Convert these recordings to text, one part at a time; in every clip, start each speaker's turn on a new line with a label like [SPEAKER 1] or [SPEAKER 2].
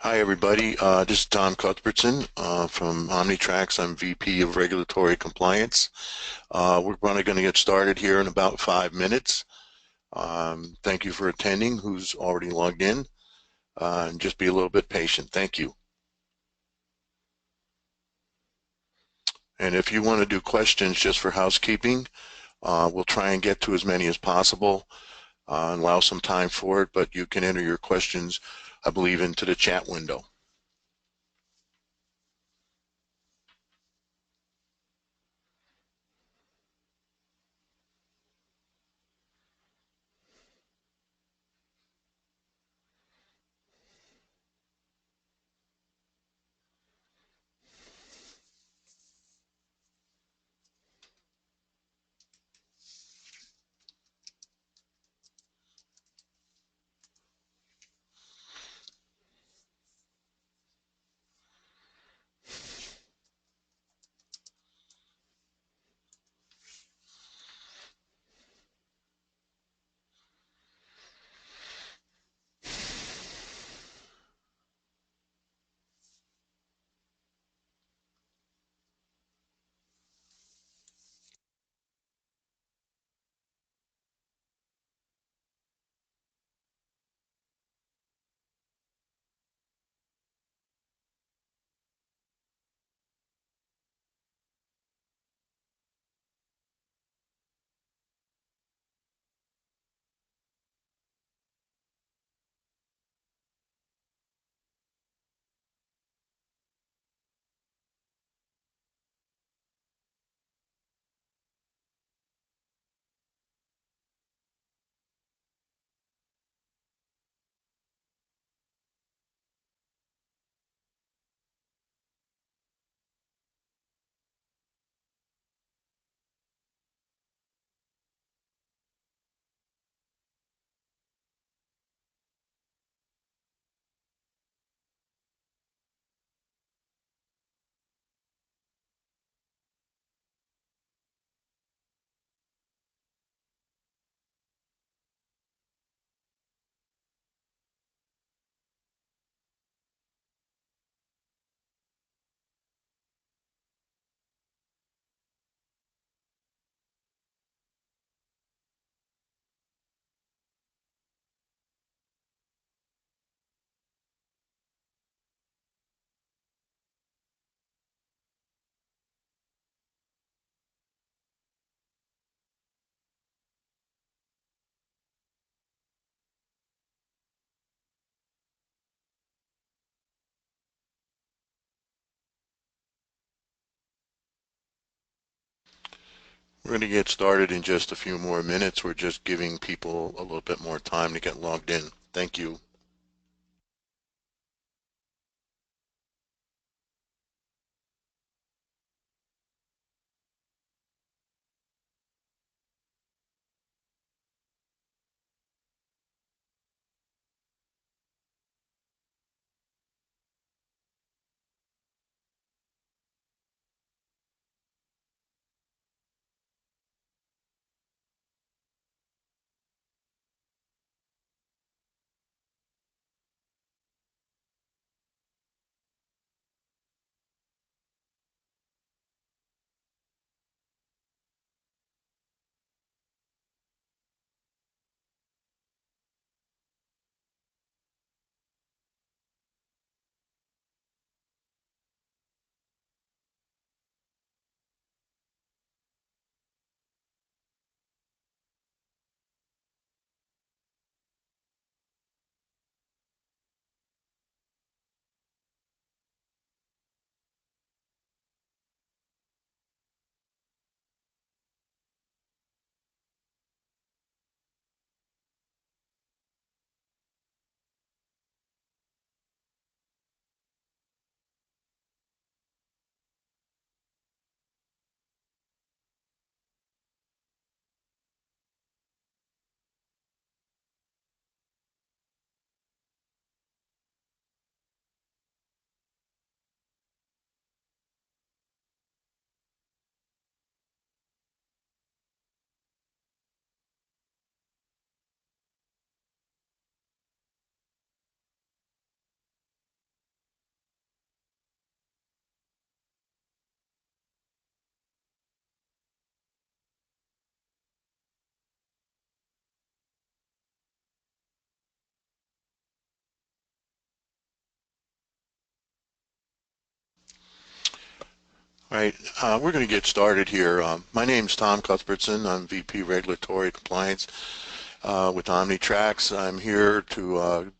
[SPEAKER 1] Hi, everybody. This is Tom Cuthbertson from OmniTrax. I'm VP of Regulatory Compliance. We're probably going to get started here in about 5 minutes. Thank you for attending, who's already logged in, and just be a little bit patient. Thank you. And if you want to do questions just for housekeeping, we'll try and get to as many as possible and allow some time for it, but you can enter your questions, I believe, into the chat window. We're going to get started in just a few more minutes. We're just giving people a little bit more time to get logged in. Thank you. All right, we're going to get started here. My name is Tom Cuthbertson. I'm VP Regulatory Compliance with OmniTrax. I'm here to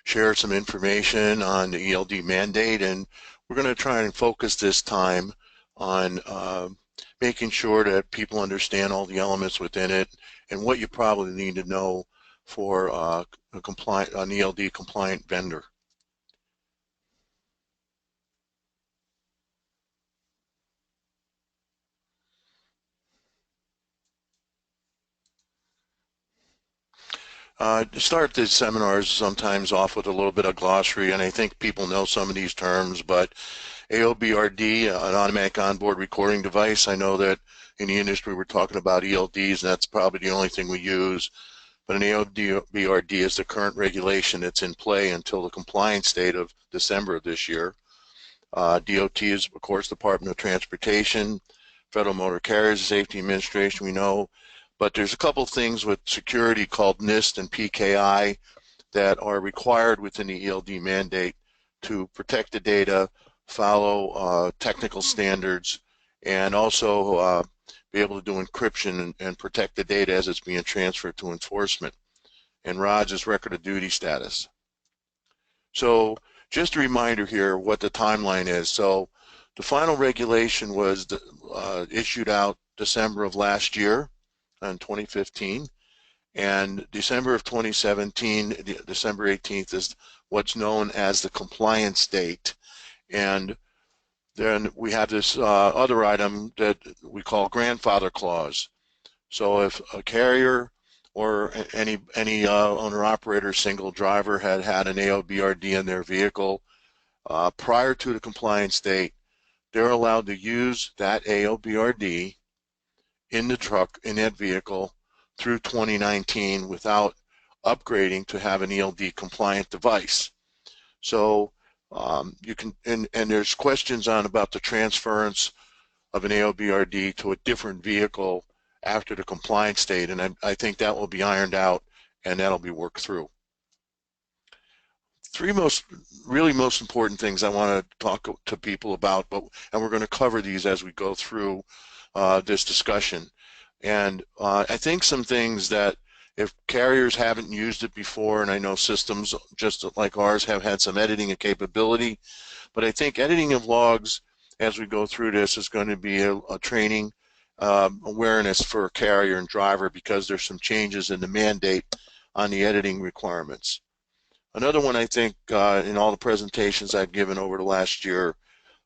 [SPEAKER 1] share some information on the ELD mandate, and we're going to try and focus this time on making sure that people understand all the elements within it and what you probably need to know for an ELD compliant vendor. To start these seminars sometimes off with a little bit of glossary, and I think people know some of these terms, but ALB RD, an automatic onboard recording device. I know that in the industry we're talking about ELDs, and that's probably the only thing we use, but an ALB RD is the current regulation that's in play until the compliance date of December of this year. DOT is, of course, Department of Transportation, Federal Motor Carrier Safety Administration, we know. But there's a couple things with security called NIST and PKI that are required within the ELD mandate to protect the data, follow technical standards, and also be able to do encryption and protect the data as it's being transferred to enforcement. And RODS is record of duty status. So just a reminder here what the timeline is. So the final regulation was issued out December of last year, in 2015, and December of 2017, December 18th, is what's known as the compliance date. And then we have this other item that we call grandfather clause. So if a carrier or any owner-operator, single driver had an ALB RD in their vehicle prior to the compliance date, they're allowed to use that ALB RD in the truck, in that vehicle, through 2019 without upgrading to have an ELD compliant device. So you can, and there's questions on about the transference of an ALB RD to a different vehicle after the compliance date, and I think that will be ironed out and that'll be worked through. Three really most important things I want to talk to people about, and we're going to cover these as we go through this discussion. And I think some things that if carriers haven't used it before, and I know systems just like ours have had some editing and capability, but I think editing of logs as we go through this is going to be a training awareness for a carrier and driver, because there's some changes in the mandate on the editing requirements. Another one I think in all the presentations I've given over the last year,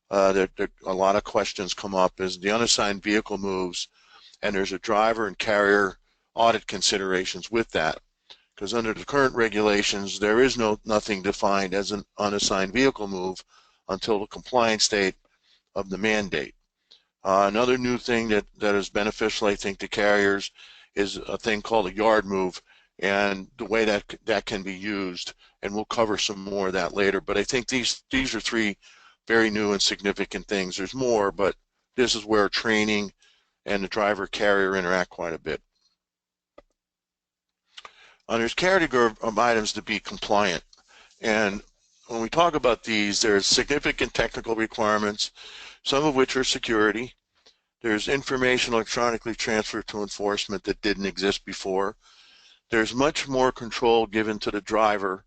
[SPEAKER 1] that a lot of questions come up is the unassigned vehicle moves, and there's a driver and carrier audit considerations with that, because under the current regulations there is nothing defined as an unassigned vehicle move until the compliance date of the mandate. Another new thing that is beneficial, I think, to carriers is a thing called a yard move, and the way that can be used, and we'll cover some more of that later. But I think these are three very new and significant things. There's more, but this is where training and the driver carrier interact quite a bit. There's category of items to be compliant, and when we talk about these, there's significant technical requirements, some of which are security. There's information electronically transferred to enforcement that didn't exist before. There's much more control given to the driver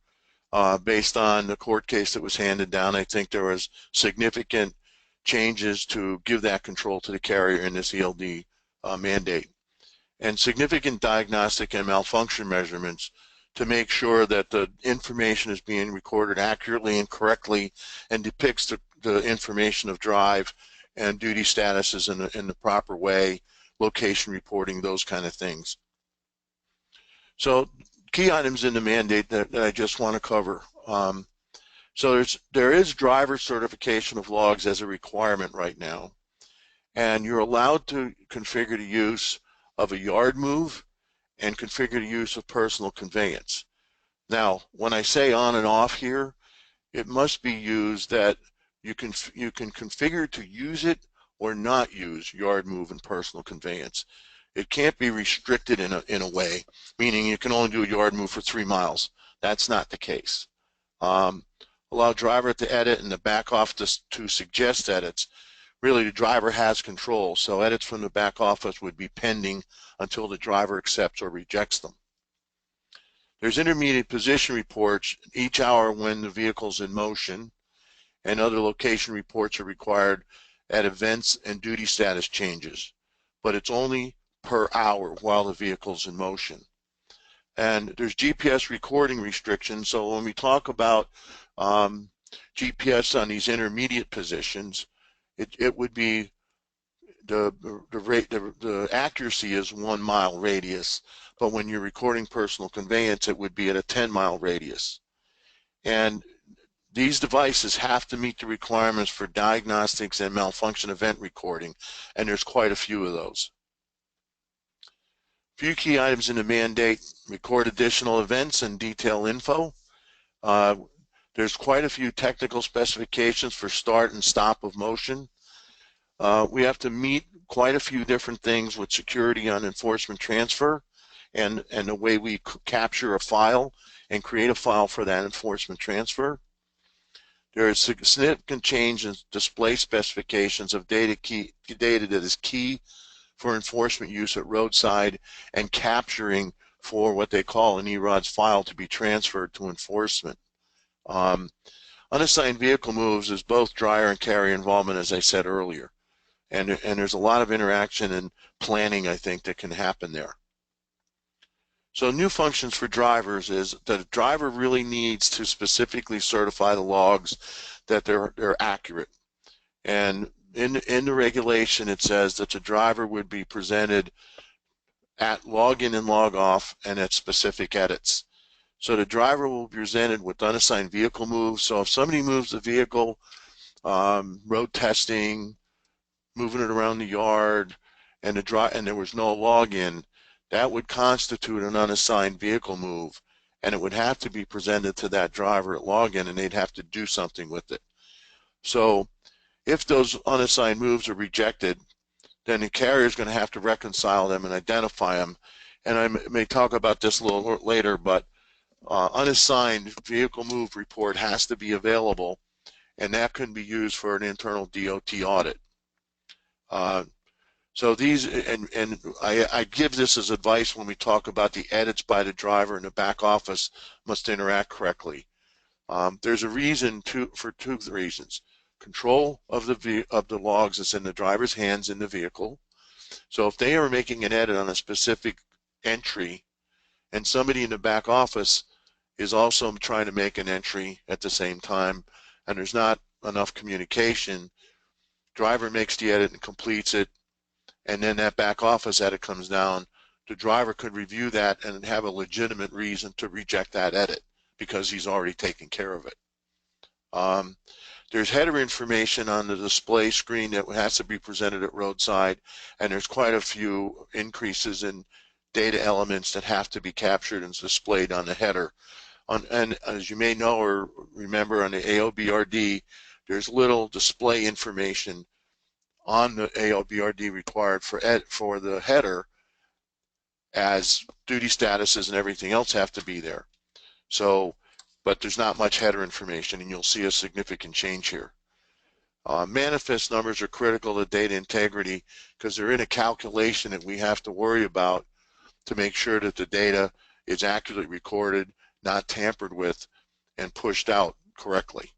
[SPEAKER 1] based on the court case that was handed down. I think there was significant changes to give that control to the carrier in this ELD mandate, and significant diagnostic and malfunction measurements to make sure that the information is being recorded accurately and correctly and depicts the information of drive and duty statuses in the proper way, location reporting, those kind of things. So key items in the mandate that I just want to cover. So there is driver certification of logs as a requirement right now, and you're allowed to configure the use of a yard move and configure the use of personal conveyance. Now, when I say on and off here, it must be used that you can configure to use it or not use yard move and personal conveyance. It can't be restricted in a way, meaning you can only do a yard move for 3 miles. That's not the case. Allow driver to edit and to back off to suggest edits. really the driver has control, so edits from the back office would be pending until the driver accepts or rejects them. There's intermediate position reports each hour when the vehicle's in motion, and other location reports are required at events and duty status changes, but it's only per hour while the vehicle's in motion. And there's GPS recording restrictions, so when we talk about GPS on these intermediate positions, it would be the accuracy is 1 mile radius, but when you're recording personal conveyance, it would be at a 10-mile radius. And these devices have to meet the requirements for diagnostics and malfunction event recording, and there's quite a few of those. Few key items in the mandate: record additional events and detail info. There's quite a few technical specifications for start and stop of motion. We have to meet quite a few different things with security on enforcement transfer and the way we capture a file and create a file for that enforcement transfer. There is significant change in display specifications of data that is key for enforcement use at roadside and capturing for what they call an ERODS file to be transferred to enforcement. Unassigned vehicle moves is both driver and carrier involvement, as I said earlier. And there's a lot of interaction and planning, I think, that can happen there. So new functions for drivers is that a driver really needs to specifically certify the logs that they're accurate. And in the regulation, it says that the driver would be presented at login and log off and at specific edits. So the driver will be presented with unassigned vehicle moves. So if somebody moves the vehicle, road testing, moving it around the yard, and there was no login, that would constitute an unassigned vehicle move, and it would have to be presented to that driver at login, and they'd have to do something with it. So if those unassigned moves are rejected, then the carrier is going to have to reconcile them and identify them. And I may talk about this a little later, but unassigned vehicle move report has to be available, and that can be used for an internal DOT audit. So these, and I give this as advice when we talk about the edits by the driver and the back office must interact correctly. There's a reason for two reasons. Control of the logs is in the driver's hands in the vehicle. So if they are making an edit on a specific entry and somebody in the back office is also trying to make an entry at the same time and there's not enough communication, driver makes the edit and completes it, and then that back office edit comes down, the driver could review that and have a legitimate reason to reject that edit because he's already taken care of it. There's header information on the display screen that has to be presented at roadside, and there's quite a few increases in data elements that have to be captured and displayed on the header. And as you may know or remember, on the ALB RD, there's little display information on the ALB RD required for the header, as duty statuses and everything else have to be there. So, but there's not much header information, and you'll see a significant change here. Manifest numbers are critical to data integrity because they're in a calculation that we have to worry about to make sure that the data is accurately recorded, not tampered with, and pushed out correctly.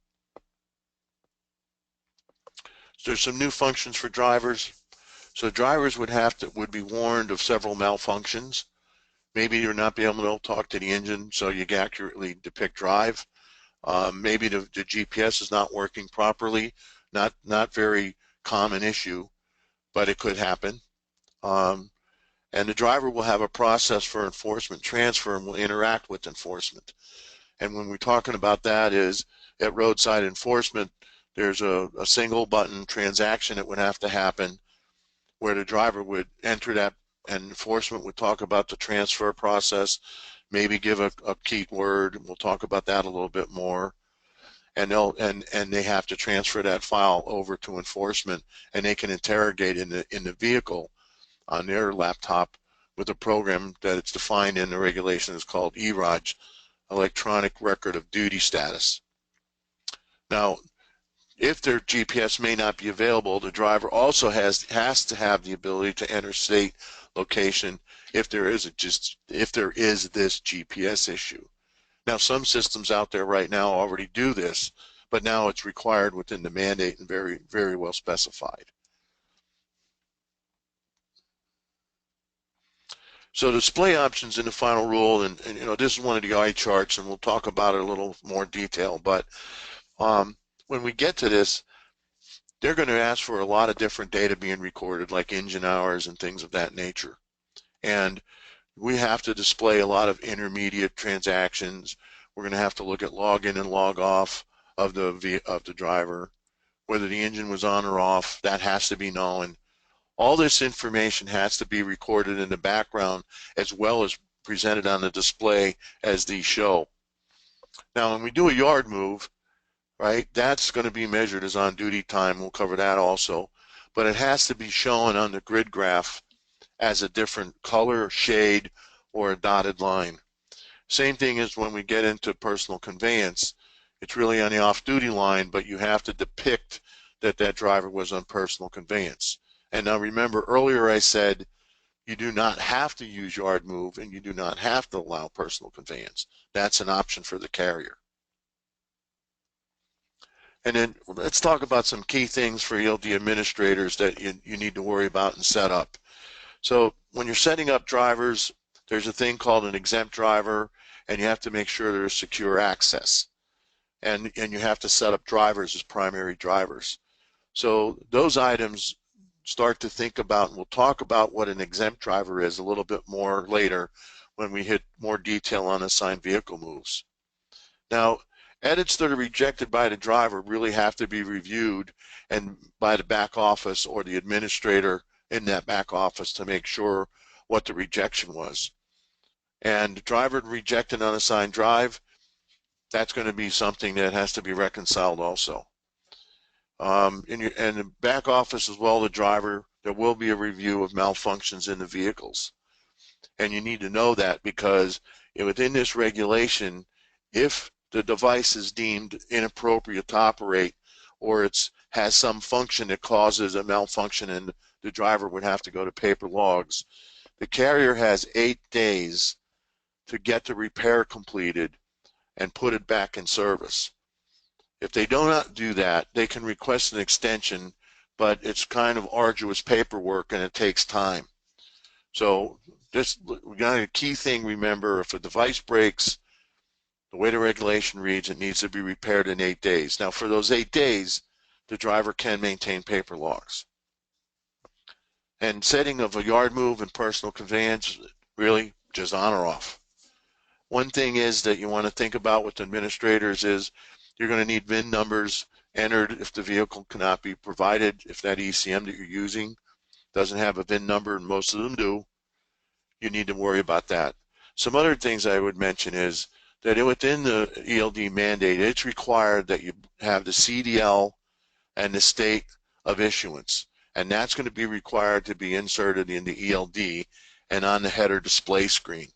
[SPEAKER 1] So there's some new functions for drivers. So drivers would be warned of several malfunctions. Maybe you're not being able to talk to the engine so you can accurately depict drive. Maybe the GPS is not working properly. Not very common issue, but it could happen. And the driver will have a process for enforcement transfer and will interact with enforcement. And when we're talking about that is at roadside enforcement, there's a single button transaction that would have to happen where the driver would enter that, and enforcement would talk about the transfer process, maybe give a key word. We'll talk about that a little bit more. And they have to transfer that file over to enforcement, and they can interrogate in the vehicle on their laptop with a program that it's defined in the regulation is called EROD, Electronic Record of Duty Status. Now, If their GPS may not be available, the driver also has to have the ability to enter state location if there is this GPS issue. Now, some systems out there right now already do this, but now it's required within the mandate and very, very well specified. So display options in the final rule, and you know, this is one of the eye charts, and we'll talk about it a little more detail, but when we get to this, they're going to ask for a lot of different data being recorded, like engine hours and things of that nature. And we have to display a lot of intermediate transactions. We're going to have to look at log in and log off of the driver, whether the engine was on or off. That has to be known. All this information has to be recorded in the background as well as presented on the display as these show. Now, when we do a yard move, right, that's going to be measured as on-duty time. We'll cover that also. But it has to be shown on the grid graph as a different color, shade, or a dotted line. Same thing as when we get into personal conveyance. It's really on the off-duty line, but you have to depict that that driver was on personal conveyance. And now remember, earlier I said you do not have to use yard move and you do not have to allow personal conveyance. That's an option for the carrier. And then let's talk about some key things for ELD administrators that you need to worry about and set up. So when you're setting up drivers, there's a thing called an exempt driver, and you have to make sure there's secure access. And you have to set up drivers as primary drivers. So those items start to think about, and we'll talk about what an exempt driver is a little bit more later when we hit more detail on assigned vehicle moves. Now, edits that are rejected by the driver really have to be reviewed and by the back office or the administrator in that back office to make sure what the rejection was. And the driver rejected unassigned drive, that's going to be something that has to be reconciled also. And the back office as well, the driver, there will be a review of malfunctions in the vehicles. And you need to know that because within this regulation, if the device is deemed inappropriate to operate or has some function that causes a malfunction and the driver would have to go to paper logs, the carrier has 8 days to get the repair completed and put it back in service. If they do not do that, they can request an extension, but it's kind of arduous paperwork and it takes time. So we got a key thing, remember, if a device breaks, the way the regulation reads, it needs to be repaired in 8 days. Now, for those 8 days, the driver can maintain paper logs. And setting of a yard move and personal conveyance, really just on or off. One thing is that you want to think about with administrators is you're going to need VIN numbers entered if the vehicle cannot be provided. If that ECM that you're using doesn't have a VIN number, and most of them do, you need to worry about that. Some other things I would mention is that within the ELD mandate, it's required that you have the CDL and the state of issuance. And that's going to be required to be inserted in the ELD and on the header display screen.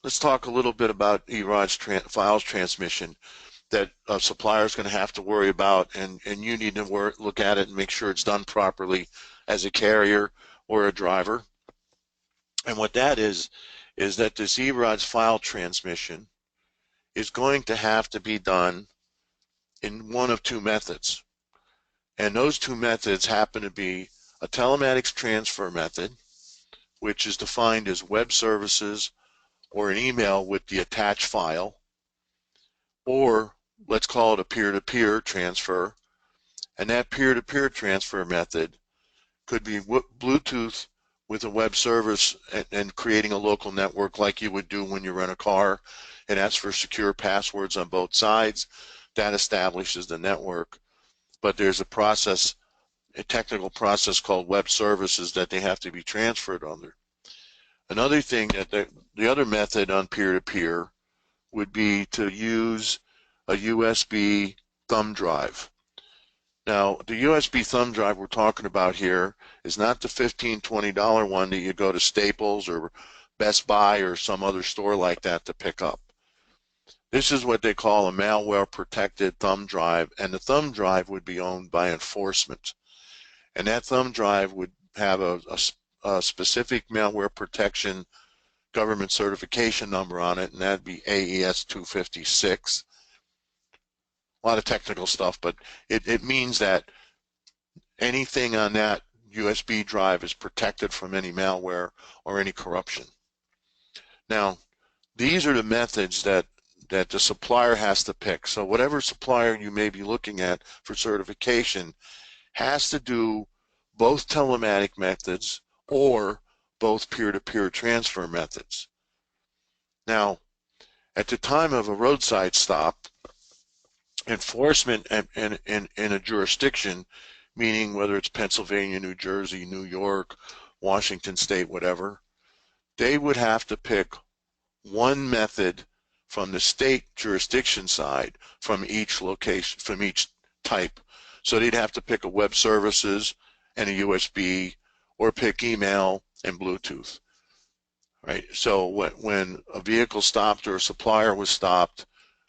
[SPEAKER 1] Let's talk a little bit about EROD's files transmission that a supplier is going to have to worry about, and you need to look at it and make sure it's done properly as a carrier or a driver. And what that is that this EROD's file transmission is going to have to be done in one of two methods. And those two methods happen to be a telematics transfer method, which is defined as web services or an email with the attached file, or let's call it a peer-to-peer transfer. And that peer-to-peer transfer method could be Bluetooth with a web service and creating a local network like you would do when you rent a car and ask for secure passwords on both sides. That establishes the network. But there's a technical process called web services that they have to be transferred under. Another thing that the other method on peer-to-peer would be to use a USB thumb drive. Now, the USB thumb drive we're talking about here is not the $15, $20 one that you go to Staples or Best Buy or some other store like that to pick up. This is what they call a malware protected thumb drive, and the thumb drive would be owned by enforcement. And that thumb drive would have a specific malware protection government certification number on it, and that'd be AES 256. A lot of technical stuff, but it means that anything on that USB drive is protected from any malware or any corruption. Now, these are the methods that the supplier has to pick. So whatever supplier you may be looking at for certification has to do both telematic methods or both peer-to-peer transfer methods. Now, at the time of a roadside stop, enforcement in a jurisdiction, meaning whether it's Pennsylvania, New Jersey, New York, Washington State, whatever, they would have to pick one method from the state jurisdiction side from each location, from each type. So they'd have to pick a web services and a USB, or pick email and Bluetooth, right? So when a vehicle stopped or a supplier was stopped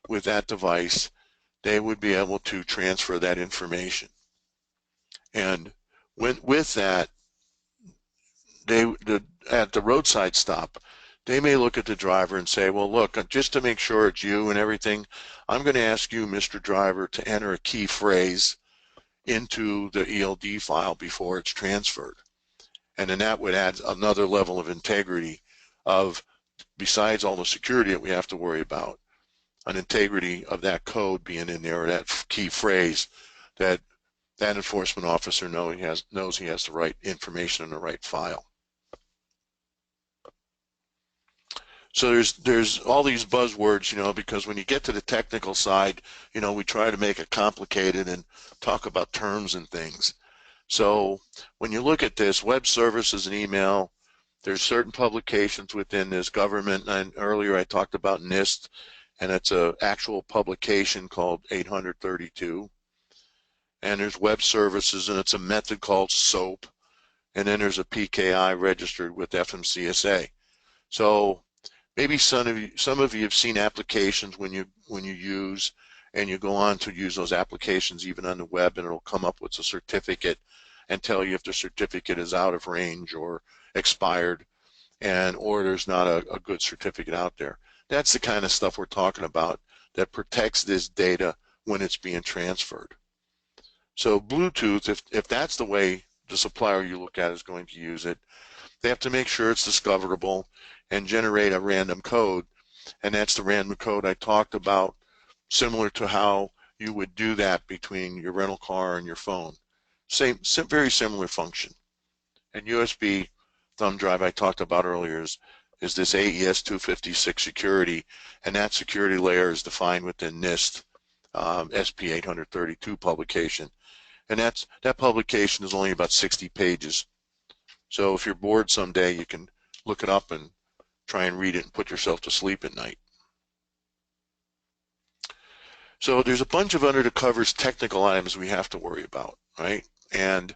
[SPEAKER 1] with that device, they would be able to transfer that information. And with that, at the roadside stop, they may look at the driver and say, well, look, just to make sure it's you and everything, I'm going to ask you, Mr. Driver, to enter a key phrase into the ELD file before it's transferred. And then that would add another level of integrity of, besides all the security that we have to worry about, an integrity of that code being in there, or that key phrase, that enforcement officer knows he has the right information in the right file. So there's all these buzzwords, because when you get to the technical side, we try to make it complicated and talk about terms and things. So when you look at this, web services and email, there's certain publications within this government, and earlier I talked about NIST, and it's an actual publication called 832. And there's web services, and it's a method called SOAP, and then there's a PKI registered with FMCSA. So maybe some of you have seen applications when you use, and you go on to use those applications even on the web, and it'll come up with a certificate and tell you if the certificate is out of range or expired, or there's not a good certificate out there. That's the kind of stuff we're talking about that protects this data when it's being transferred. So Bluetooth, if that's the way the supplier you look at is going to use it, they have to make sure it's discoverable and generate a random code. And that's the random code I talked about, similar to how you would do that between your rental car and your phone. Very similar function. And USB thumb drive I talked about earlier is this AES 256 security, and that security layer is defined within NIST SP 832 publication. And that publication is only about 60 pages. So if you're bored someday, you can look it up and try and read it and put yourself to sleep at night. So there's a bunch of under the covers technical items we have to worry about, right? And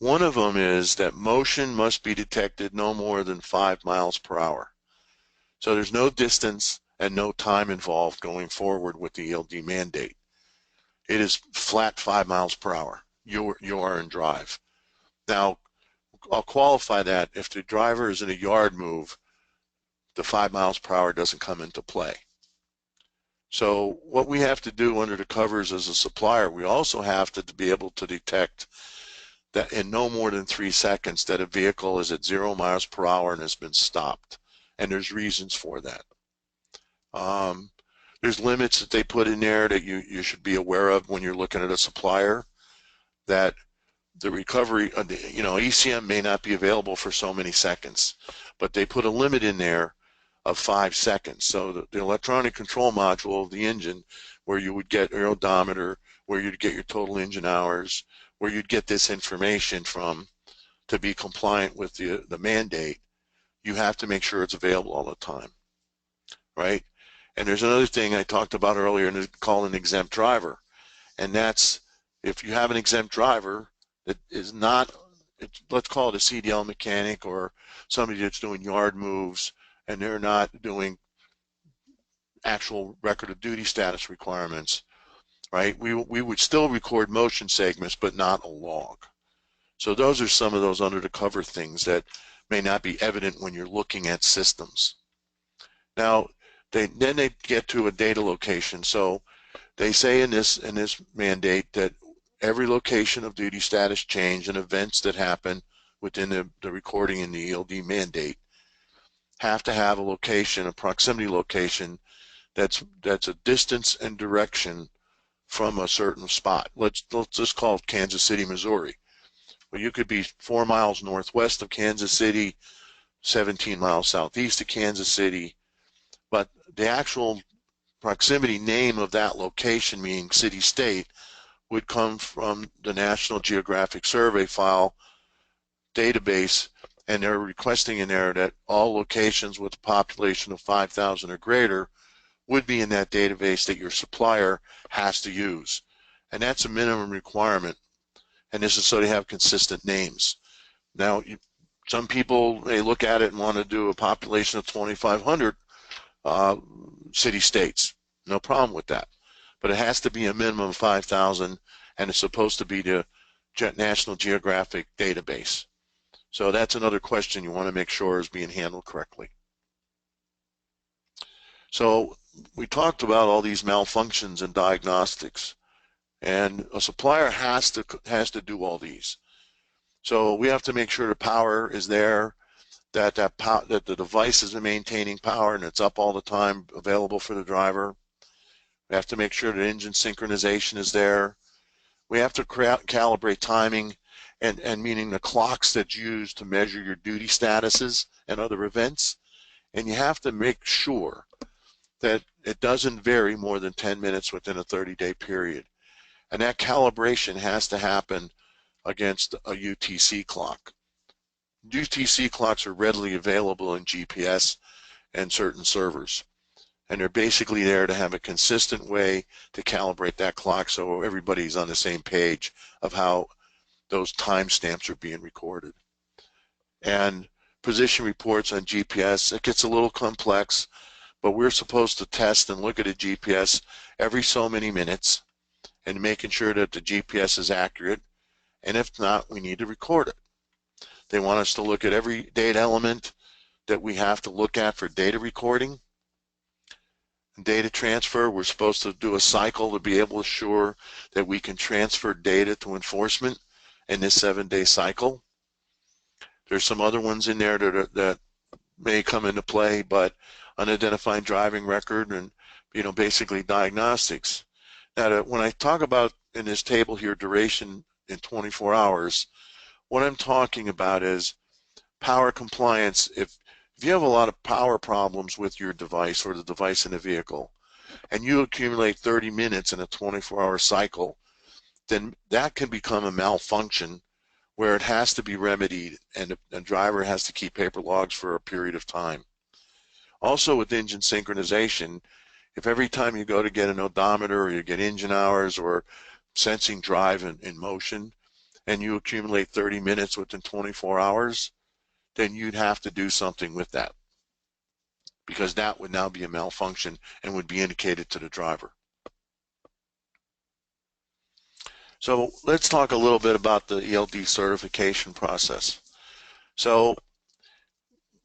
[SPEAKER 1] one of them is that motion must be detected no more than 5 miles per hour. So there's no distance and no time involved going forward with the ELD mandate. It is flat 5 miles per hour. You are in drive. Now, I'll qualify that. If the driver is in a yard move, the 5 miles per hour doesn't come into play. So what we have to do under the covers as a supplier, we also have to be able to detect that in no more than 3 seconds that a vehicle is at 0 miles per hour and has been stopped. And there's reasons for that. There's limits that they put in there that you should be aware of when you're looking at a supplier, that the recovery, ECM may not be available for so many seconds, but they put a limit in there of 5 seconds. So the electronic control module of the engine, where you would get your odometer, where you'd get your total engine hours, where you'd get this information from to be compliant with the mandate, you have to make sure it's available all the time, right? And there's another thing I talked about earlier, and it's called an exempt driver. And that's, if you have an exempt driver that is not, let's call it a CDL mechanic or somebody that's doing yard moves, and they're not doing actual record of duty status requirements, right? We would still record motion segments, but not a log. So those are some of those under the cover things that may not be evident when you're looking at systems. Now, then they get to a data location. So they say in this mandate that every location of duty status change and events that happen within the recording in the ELD mandate have to have a location, a proximity location that's a distance and direction from a certain spot. Let's just call it Kansas City, Missouri. Well, you could be 4 miles northwest of Kansas City, 17 miles southeast of Kansas City, but the actual proximity name of that location, meaning city-state, would come from the National Geographic Survey file database, and they're requesting in there that all locations with a population of 5,000 or greater would be in that database that your supplier has to use. And that's a minimum requirement. And this is so they have consistent names. Now, some people, they look at it and want to do a population of 2,500 city-states. No problem with that. But it has to be a minimum of 5,000, and it's supposed to be the National Geographic database. So that's another question you want to make sure is being handled correctly. So we talked about all these malfunctions and diagnostics, and a supplier has to do all these. So we have to make sure the power is there, that the device is maintaining power and it's up all the time, available for the driver. We have to make sure that engine synchronization is there. We have to calibrate timing, and meaning the clocks that's used to measure your duty statuses and other events. And you have to make sure that it doesn't vary more than 10 minutes within a 30-day period. And that calibration has to happen against a UTC clock. UTC clocks are readily available in GPS and certain servers. And they're basically there to have a consistent way to calibrate that clock so everybody's on the same page of how those timestamps are being recorded. And position reports on GPS, it gets a little complex, but we're supposed to test and look at a GPS every so many minutes and making sure that the GPS is accurate. And if not, we need to record it. They want us to look at every data element that we have to look at for data recording. Data transfer, we're supposed to do a cycle to be able to assure that we can transfer data to enforcement in this 7-day cycle. There's some other ones in there that may come into play, but unidentified driving record and, basically diagnostics. Now, when I talk about in this table here, duration in 24 hours, what I'm talking about is power compliance. If you have a lot of power problems with your device or the device in the vehicle, and you accumulate 30 minutes in a 24-hour cycle, then that can become a malfunction where it has to be remedied, and the driver has to keep paper logs for a period of time. Also with engine synchronization, if every time you go to get an odometer or you get engine hours or sensing drive in motion, and you accumulate 30 minutes within 24 hours, then you'd have to do something with that, because that would now be a malfunction and would be indicated to the driver. So let's talk a little bit about the ELD certification process. So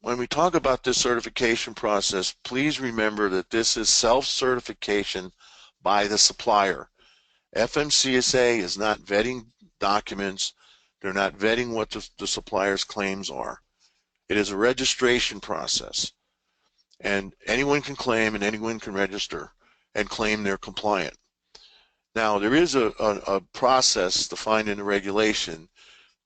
[SPEAKER 1] when we talk about this certification process, please remember that this is self-certification by the supplier. FMCSA is not vetting documents. They're not vetting what the supplier's claims are. It is a registration process, and anyone can claim and anyone can register and claim they're compliant. Now, there is a process defined in the regulation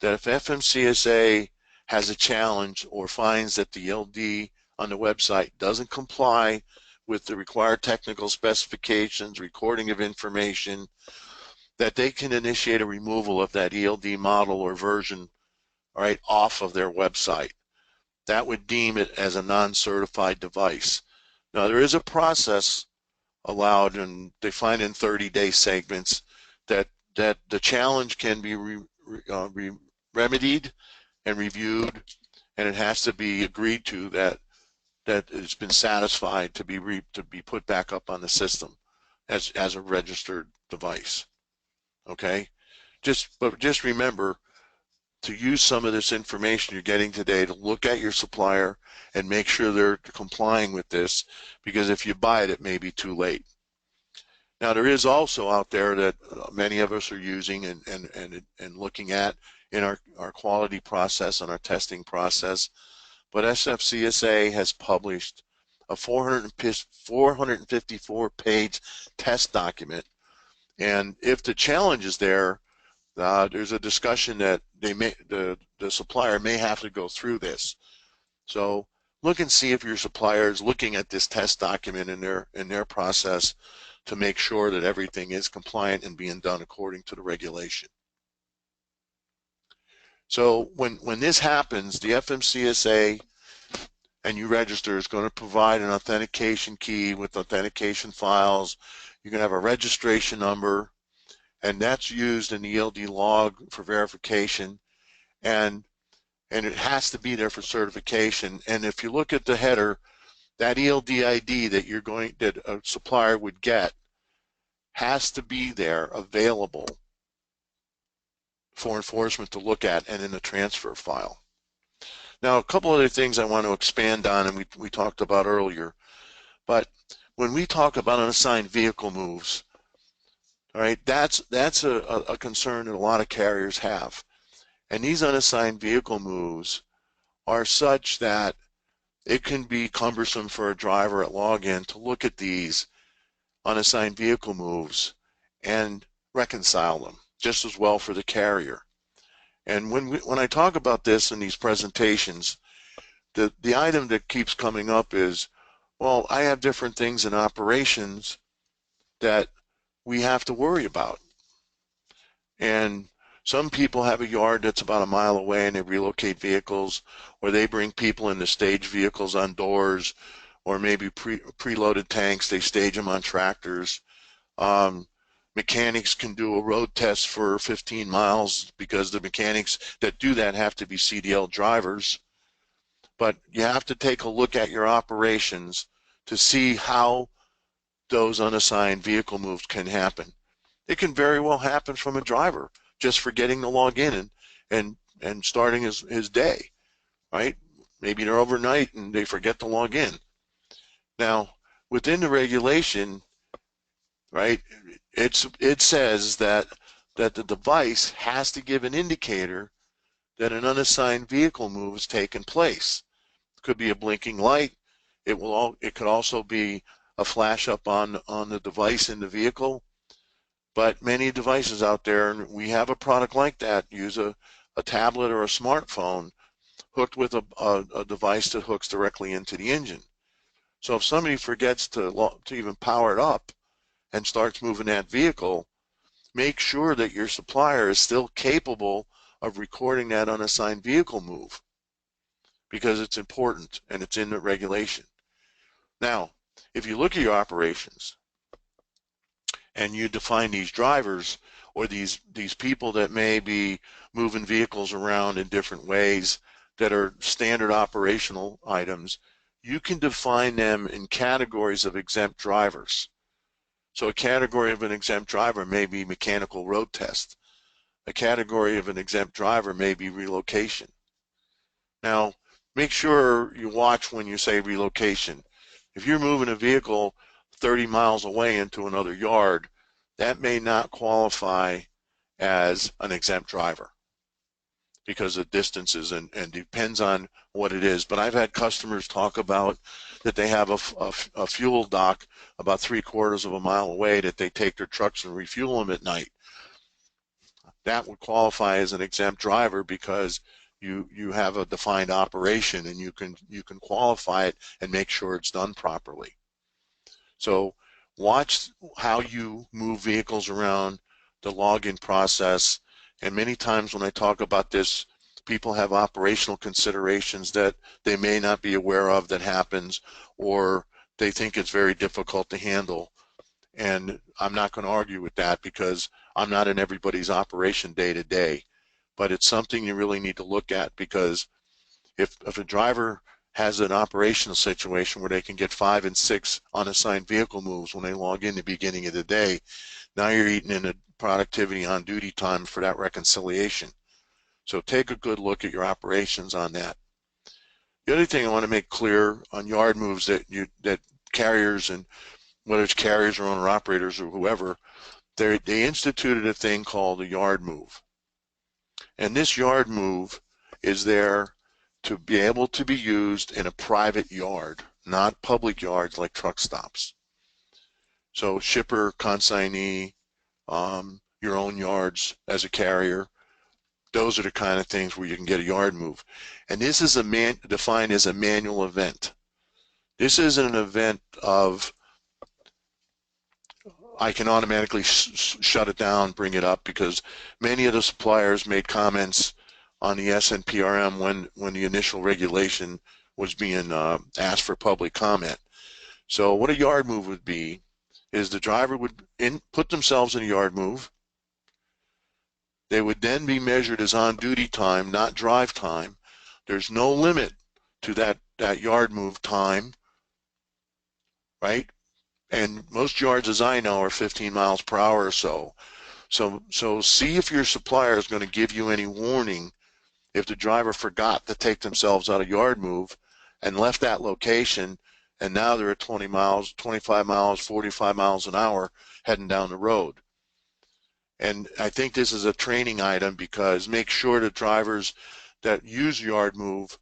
[SPEAKER 1] that if FMCSA has a challenge or finds that the ELD on the website doesn't comply with the required technical specifications, recording of information, that they can initiate a removal of that ELD model or version, all right, off of their website. That would deem it as a non-certified device. Now, there is a process allowed and defined in 30-day segments that the challenge can be remedied and reviewed, and it has to be agreed to that that it's been satisfied to be put back up on the system as a registered device. Okay, but just remember to use some of this information you're getting today to look at your supplier and make sure they're complying with this, because if you buy it, it may be too late. Now, there is also out there that many of us are using and looking at in our quality process and our testing process, but SFCSA has published a 454-page test document, and if the challenge is there, there's a discussion that the supplier may have to go through this. So look and see if your supplier is looking at this test document in their process to make sure that everything is compliant and being done according to the regulation. So when this happens, the FMCSA and you register is going to provide an authentication key with authentication files. You're going to have a registration number, and that's used in the ELD log for verification, and it has to be there for certification. And if you look at the header, that ELD ID that a supplier would get has to be there available for enforcement to look at and in the transfer file. Now, a couple other things I want to expand on, and we talked about earlier, but when we talk about unassigned vehicle moves, all right, that's a concern that a lot of carriers have. And these unassigned vehicle moves are such that it can be cumbersome for a driver at login to look at these unassigned vehicle moves and reconcile them, just as well for the carrier. And when I talk about this in these presentations, the item that keeps coming up is, well, I have different things in operations that we have to worry about. And some people have a yard that's about a mile away and they relocate vehicles, or they bring people in the stage vehicles on doors, or maybe preloaded tanks, they stage them on tractors. Mechanics can do a road test for 15 miles because the mechanics that do that have to be CDL drivers. But you have to take a look at your operations to see how those unassigned vehicle moves can happen. It can very well happen from a driver just forgetting to log in and starting his day, right? Maybe they're overnight and they forget to log in. Now, within the regulation, right, it says that the device has to give an indicator that an unassigned vehicle move has taken place. It could be a blinking light. It could also be a flash up on the device in the vehicle. But many devices out there, and we have a product like that, use a tablet or a smartphone hooked with a device that hooks directly into the engine. So if somebody forgets to even power it up and starts moving that vehicle, make sure that your supplier is still capable of recording that unassigned vehicle move, because it's important and it's in the regulation. Now, if you look at your operations and you define these drivers or these people that may be moving vehicles around in different ways that are standard operational items, you can define them in categories of exempt drivers. So a category of an exempt driver may be mechanical road test. A category of an exempt driver may be relocation. Now, make sure you watch when you say relocation. If you're moving a vehicle 30 miles away into another yard, that may not qualify as an exempt driver because of distances and depends on what it is. But I've had customers talk about that they have a fuel dock about 3/4 of a mile away that they take their trucks and refuel them at night. That would qualify as an exempt driver because you have a defined operation and you can qualify it and make sure it's done properly. So watch how you move vehicles around the login process. And many times when I talk about this, people have operational considerations that they may not be aware of that happens, or they think it's very difficult to handle. And I'm not going to argue with that because I'm not in everybody's operation day to day. But it's something you really need to look at, because if a driver has an operational situation where they can get 5 and 6 unassigned vehicle moves when they log in the beginning of the day. Now you're eating into productivity on duty time for that reconciliation. So take a good look at your operations on that. The other thing I want to make clear on yard moves that carriers, and whether it's carriers or owner operators or whoever, they instituted a thing called a yard move. And this yard move is there to be able to be used in a private yard, not public yards like truck stops. So shipper, consignee, your own yards as a carrier, those are the kind of things where you can get a yard move. And this is defined as a manual event. This isn't an event of I can automatically shut it down, bring it up, because many of the suppliers made comments on the SNPRM when the initial regulation was being asked for public comment. So what a yard move would be is the driver would put themselves in a yard move. They would then be measured as on-duty time, not drive time. There's no limit to that yard move time, right? And most yards, as I know, are 15 miles per hour or so. So see if your supplier is going to give you any warning if the driver forgot to take themselves out of yard move and left that location, and now they're at 20 miles, 25 miles, 45 miles an hour heading down the road. And I think this is a training item, because make sure the drivers that use yard move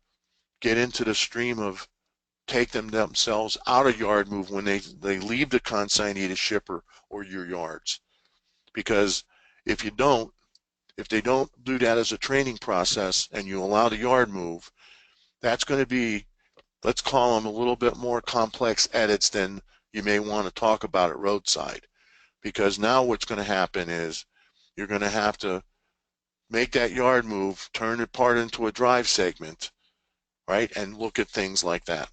[SPEAKER 1] get into the stream of take themselves out of yard move when they leave the consignee to shipper or your yards. Because if they don't do that as a training process and you allow the yard move, that's going to be, let's call them a little bit more complex edits than you may want to talk about at roadside. Because now what's going to happen is you're going to have to make that yard move, turn it part into a drive segment, right, and look at things like that.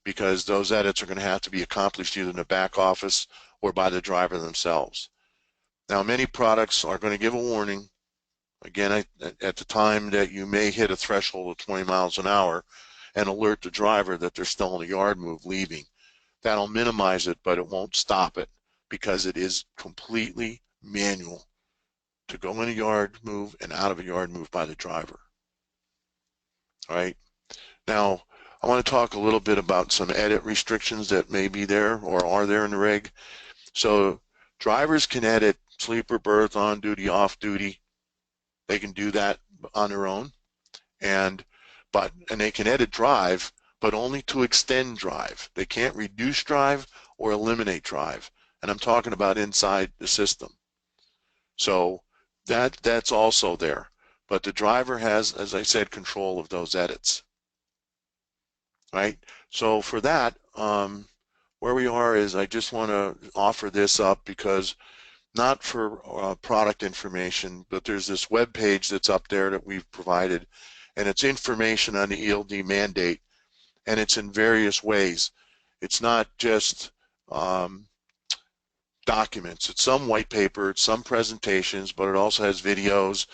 [SPEAKER 1] Because those edits are going to have to be accomplished either in the back office or by the driver themselves. Now, many products are going to give a warning, again, at the time that you may hit a threshold of 20 miles an hour, and alert the driver that they're still in a yard move leaving. That'll minimize it, but it won't stop it, because it is completely manual to go in a yard move and out of a yard move by the driver. All right. Now, I want to talk a little bit about some edit restrictions that may be there or are there in the reg. So drivers can edit sleeper berth, on duty, off duty. They can do that on their own, and they can edit drive, but only to extend drive. They can't reduce drive or eliminate drive, and I'm talking about inside the system. So that's also there, but the driver has, as I said, control of those edits. Right? So for that, where we are is I just want to offer this up, because not for product information, but there's this web page that's up there that we've provided, and it's information on the ELD mandate, and it's in various ways. It's not just documents. It's some white paper, it's some presentations, but it also has videos.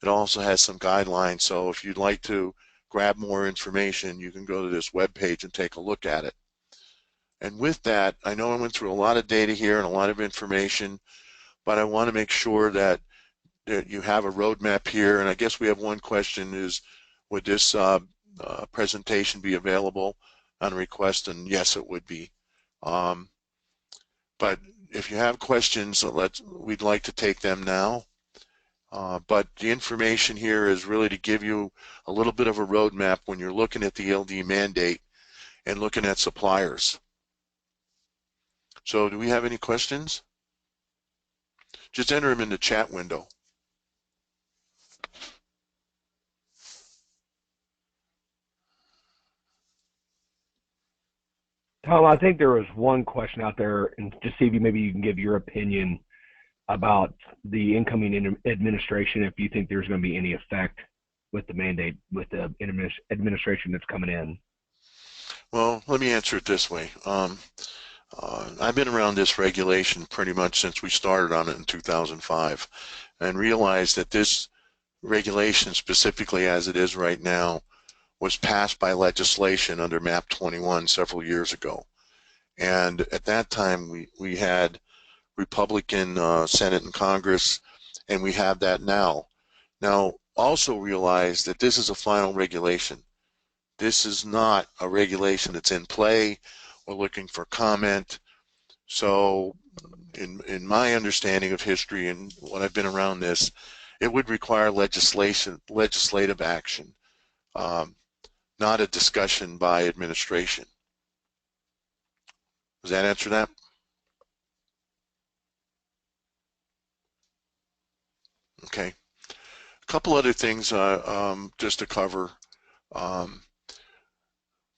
[SPEAKER 1] It also has some guidelines. So if you'd like to grab more information, you can go to this web page and take a look at it. And with that, I know I went through a lot of data here and a lot of information, but I want to make sure that you have a roadmap here. And I guess we have one question is, would this presentation be available on request? And yes, it would be. But if you have questions, we'd like to take them now. But the information here is really to give you a little bit of a roadmap when you're looking at the ELD mandate and looking at suppliers. So do we have any questions? Just enter them in the chat window.
[SPEAKER 2] Tom, I think there was one question out there, and just see if maybe you can give your opinion about the incoming administration, if you think there's going to be any effect with the mandate, with the administration that's coming in.
[SPEAKER 1] Well, let me answer it this way. I've been around this regulation pretty much since we started on it in 2005, and realized that this regulation, specifically as it is right now, was passed by legislation under MAP 21 several years ago. And at that time, we had Republican Senate and Congress, and we have that now. Now, also realize that this is a final regulation. This is not a regulation that's in play or looking for comment. So in my understanding of history and when I've been around this, it would require legislative action, not a discussion by administration. Does that answer that? Okay. A couple other things just to cover.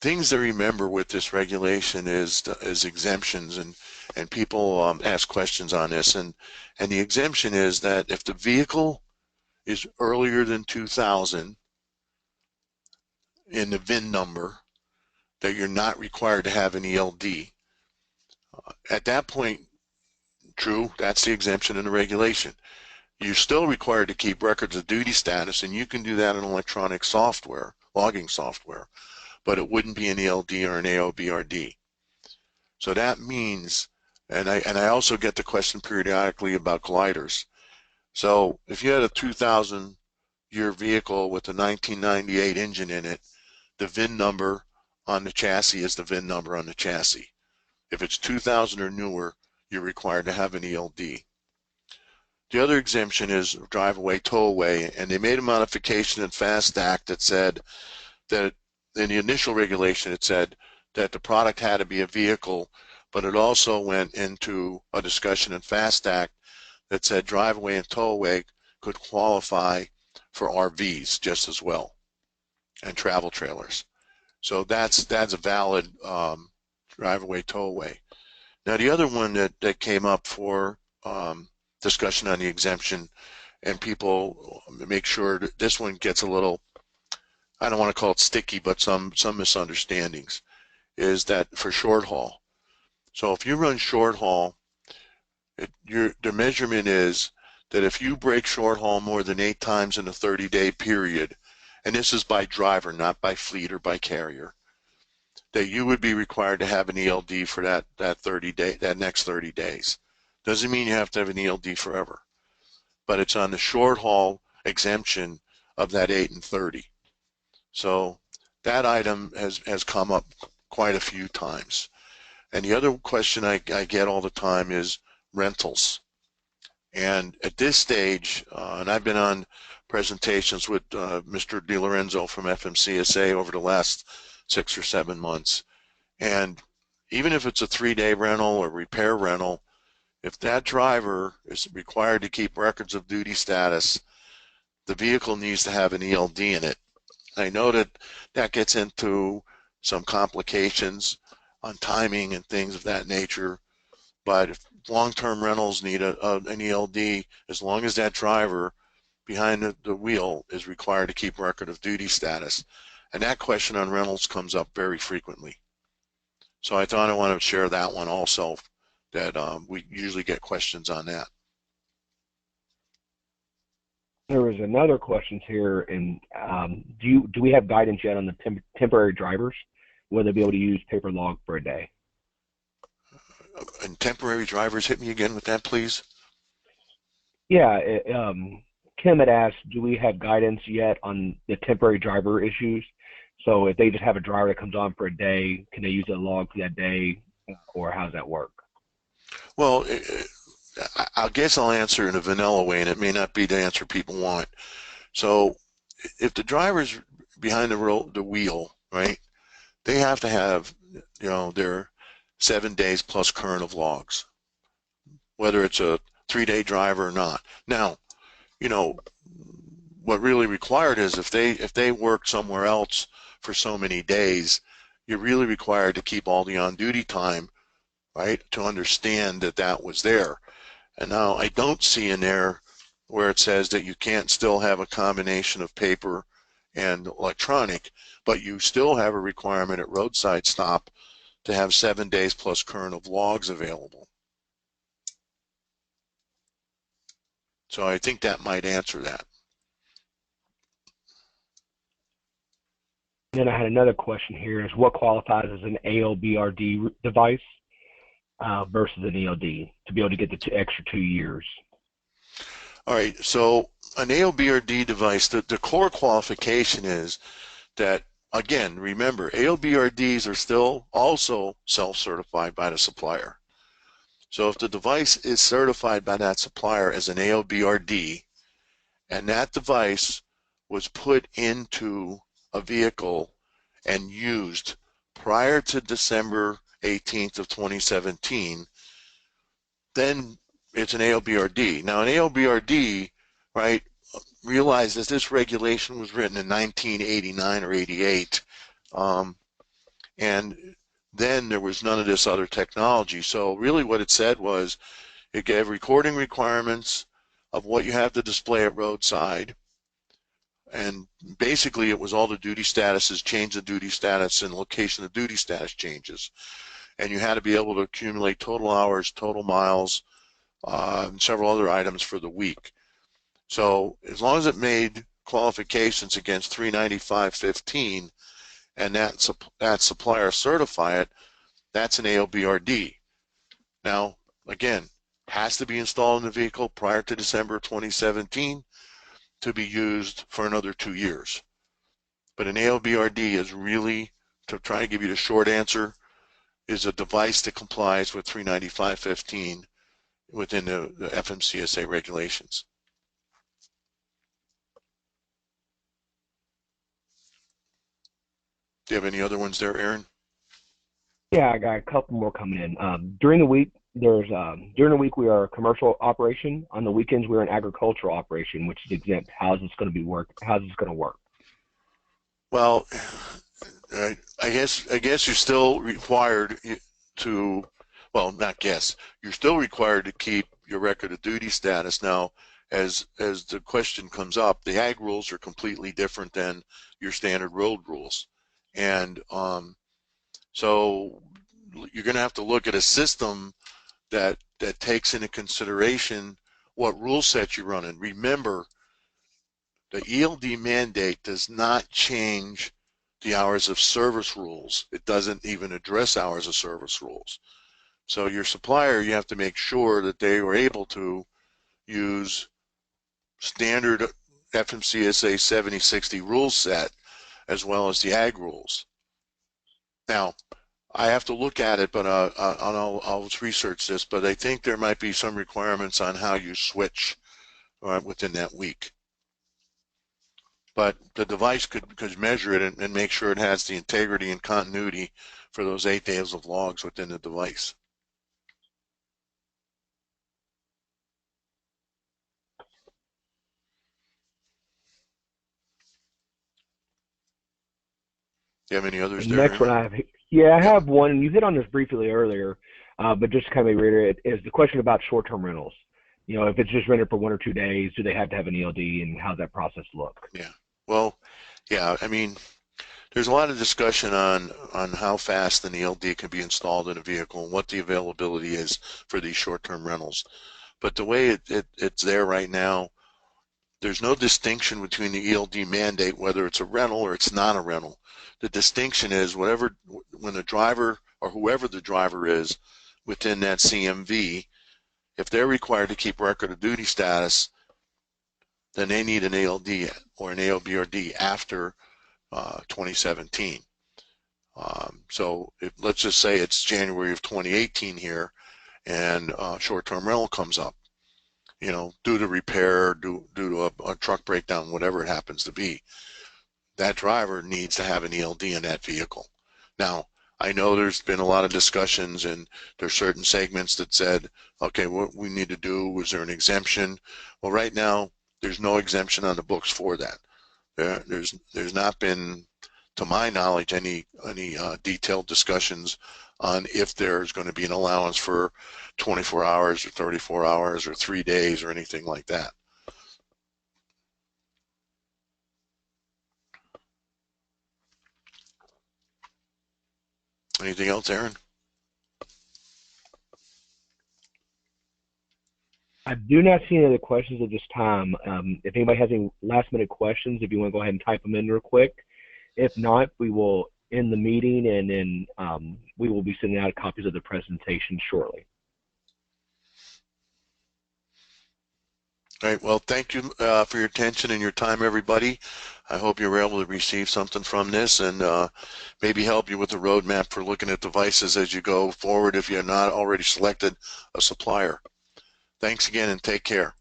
[SPEAKER 1] Things to remember with this regulation is exemptions, and people ask questions on this, and the exemption is that if the vehicle is earlier than 2000 in the VIN number, that you're not required to have an ELD. At that point, true, that's the exemption in the regulation. You're still required to keep records of duty status, and you can do that in electronic software, logging software, but it wouldn't be an ELD or an ALB RD. So that means, and I also get the question periodically about gliders. So if you had a 2000 year vehicle with a 1998 engine in it, the VIN number on the chassis is the VIN number on the chassis. If it's 2000 or newer, you're required to have an ELD. The other exemption is drive-away, tow-away, and they made a modification in FAST Act that said that in the initial regulation it said that the product had to be a vehicle, but it also went into a discussion in FAST Act that said drive-away and tow-away could qualify for RVs just as well, and travel trailers. So that's a valid drive-away, tow-away. Now the other one that came up for discussion on the exemption, and people make sure that this one gets a little, I don't want to call it sticky, but some misunderstandings, is that for short haul. So if you run short haul, the measurement is that if you break short haul more than 8 times in a 30-day period, and this is by driver, not by fleet or by carrier, that you would be required to have an ELD for that next 30 days. Doesn't mean you have to have an ELD forever, but it's on the short haul exemption of that 8 and 30. So that item has come up quite a few times. And the other question I get all the time is rentals. And at this stage, and I've been on presentations with Mr. DiLorenzo from FMCSA over the last 6 or 7 months. And even if it's a 3-day rental or repair rental, if that driver is required to keep records of duty status, the vehicle needs to have an ELD in it. I know that gets into some complications on timing and things of that nature, but if long-term rentals need an ELD, as long as that driver behind the wheel is required to keep record of duty status. And that question on rentals comes up very frequently. So I thought I wanted to share that one also, that we usually get questions on that.
[SPEAKER 2] There was another question here, and do we have guidance yet on the temporary drivers? Will they be able to use paper log for a day?
[SPEAKER 1] And temporary drivers, hit me again with that, please.
[SPEAKER 2] Yeah, Kim had asked, do we have guidance yet on the temporary driver issues? So if they just have a driver that comes on for a day, can they use a log for that day, or how does that work?
[SPEAKER 1] Well, I guess I'll answer in a vanilla way, and it may not be the answer people want. So if the driver's behind the wheel, right, they have to have, their 7 days plus current of logs, whether it's a 3-day driver or not. Now, what really required is if they work somewhere else for so many days, you're really required to keep all the on-duty time, right, to understand that that was there. And now I don't see in there where it says that you can't still have a combination of paper and electronic, but you still have a requirement at roadside stop to have 7 days plus current of logs available. So I think that might answer that.
[SPEAKER 2] Then I had another question here: is what qualifies as an ALB RD device versus an ELD to be able to get the extra 2 years?
[SPEAKER 1] All right, so an ALB RD device, the core qualification is that, again, remember, ALB RDs are still also self-certified by the supplier. So if the device is certified by that supplier as an ALB RD, and that device was put into a vehicle and used prior to December 18th of 2017, then it's an ALBRD. Now, an ALBRD, right, realize that this regulation was written in 1989 or 88, and then there was none of this other technology. So really what it said was it gave recording requirements of what you have to display at roadside, and basically it was all the duty statuses, change the duty status, and location of duty status changes. And you had to be able to accumulate total hours, total miles, and several other items for the week. So as long as it made qualifications against 395.15 and that supplier certify it, that's an ALBRD. Now, again, has to be installed in the vehicle prior to December 2017 to be used for another 2 years. But an ALBRD is really, to try to give you the short answer, is a device that complies with 395.15 within the FMCSA regulations. Do you have any other ones there, Aaron?
[SPEAKER 2] Yeah, I got a couple more coming in. During the week, we are a commercial operation. On the weekends, we're an agricultural operation, which is exempt. How's this going to work?
[SPEAKER 1] Well, I guess you're still required to, well, not guess, you're still required to keep your record of duty status. Now, as the question comes up, the ag rules are completely different than your standard road rules. And so you're going to have to look at a system that takes into consideration what rule set you're running. Remember, the ELD mandate does not change the hours of service rules. It doesn't even address hours of service rules. So your supplier, you have to make sure that they were able to use standard FMCSA 7060 rule set as well as the ag rules. Now, I have to look at it, but I'll research this, but I think there might be some requirements on how you switch within that week. But the device could measure it and make sure it has the integrity and continuity for those 8 days of logs within the device. Do you have any others there?
[SPEAKER 2] Next one I have, yeah, I have one, and you hit on this briefly earlier, but just kind of reiterate, is the question about short-term rentals. You know, if it's just rented for 1 or 2 days, do they have to have an ELD, and how's that process look?
[SPEAKER 1] Yeah, well, yeah, I mean, there's a lot of discussion on how fast an ELD can be installed in a vehicle and what the availability is for these short-term rentals. But the way it's there right now, there's no distinction between the ELD mandate, whether it's a rental or it's not a rental. The distinction is when the driver or whoever the driver is within that CMV, if they're required to keep record of duty status, then they need an ALD or an ALBRD after 2017. So let's just say it's January of 2018 here, and short-term rental comes up, you know, due to repair, due to a truck breakdown, whatever it happens to be. That driver needs to have an ELD in that vehicle. Now, I know there's been a lot of discussions, and there's certain segments that said, okay, what we need to do, was there an exemption? Well, right now, there's no exemption on the books for that. There's not been, to my knowledge, any detailed discussions on if there's going to be an allowance for 24 hours or 34 hours or 3 days or anything like that. Anything else, Aaron?
[SPEAKER 2] I do not see any other questions at this time. If anybody has any last-minute questions, if you want to go ahead and type them in real quick, If not, we will end the meeting, and then we will be sending out copies of the presentation shortly.
[SPEAKER 1] All right, well, thank you for your attention and your time, everybody. I hope you were able to receive something from this and maybe help you with the roadmap for looking at devices as you go forward if you're not already selected a supplier. Thanks again and take care.